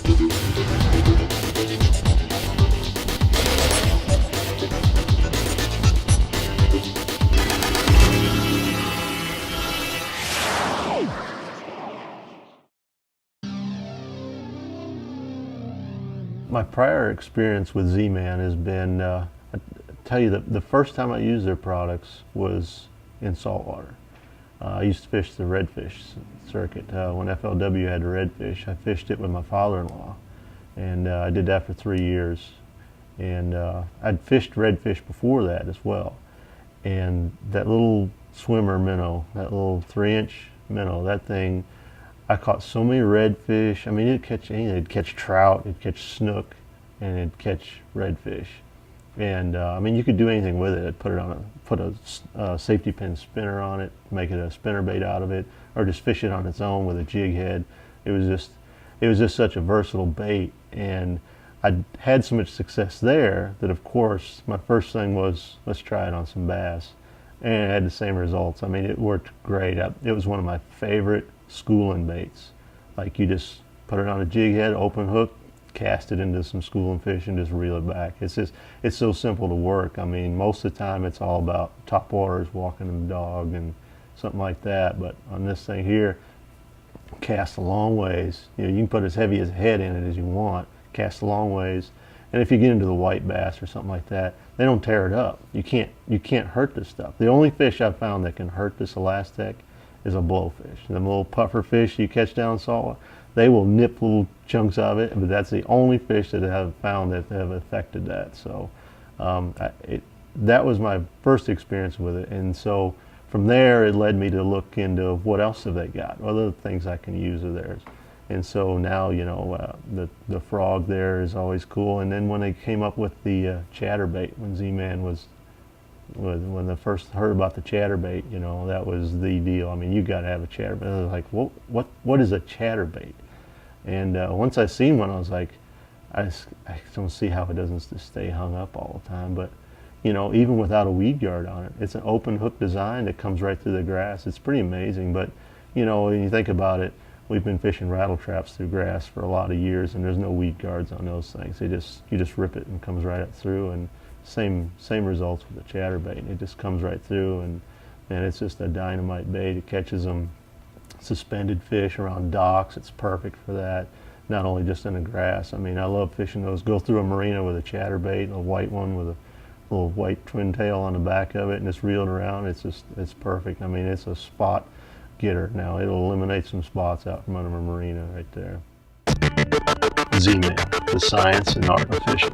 My prior experience with Z-Man has been, I tell you that the first time I used their products was in saltwater. I used to fish the Redfish circuit. When FLW had the Redfish, I fished it with my father-in-law, and I did that for 3 years. And I'd fished Redfish before that as well. And that little swimmer minnow, that little 3-inch minnow, that thing, I caught so many redfish. I mean, it'd catch anything. It'd catch trout, it'd catch snook, and it'd catch redfish. And I mean, you could do anything with it. I'd put a safety pin spinner on it, make it a spinner bait out of it, or just fish it on its own with a jig head. It was just such a versatile bait, and I'd had so much success there that, of course, my first thing was, let's try it on some bass, and it had the same results. I mean, it worked great. It was one of my favorite schooling baits. Like, you just put it on a jig head, open hook, cast it into some schooling fish, and just reel it back. It's so simple to work. I mean, most of the time it's all about top waters, walking the dog, and something like that. But on this thing here, cast a long ways. You know, you can put as heavy as a head in it as you want, cast a long ways. And if you get into the white bass or something like that, they don't tear it up. You can't hurt this stuff. The only fish I've found that can hurt this Elaztech is a blowfish. Them little puffer fish you catch down saltwater, they will nip little chunks of it, but that's the only fish that I have found that have affected that. So that was my first experience with it. And so from there, it led me to look into what else have they got, what other things I can use of theirs. And so now, you know, the frog there is always cool. And then when they came up with the chatterbait, when Z-Man when I first heard about the chatterbait, you know, that was the deal. I mean, you got to have a chatterbait. I was like, what is a chatterbait? And once I seen one, I was like, I don't see how it doesn't just stay hung up all the time. But, you know, even without a weed guard on it, it's an open hook design that comes right through the grass. It's pretty amazing. But, you know, when you think about it, we've been fishing rattle traps through grass for a lot of years, and there's no weed guards on those things. You just rip it and it comes right up through. And same results with the chatterbait. It just comes right through, and it's just a dynamite bait. It catches them suspended fish around docks. It's perfect for that. Not only just in the grass. I mean, I love fishing those. Go through a marina with a chatterbait, a white one with a little white twin tail on the back of it, and just reel it around. It's perfect. I mean, it's a spot getter. Now it'll eliminate some spots out from under a marina right there. Z-Man, the science and art of fishing.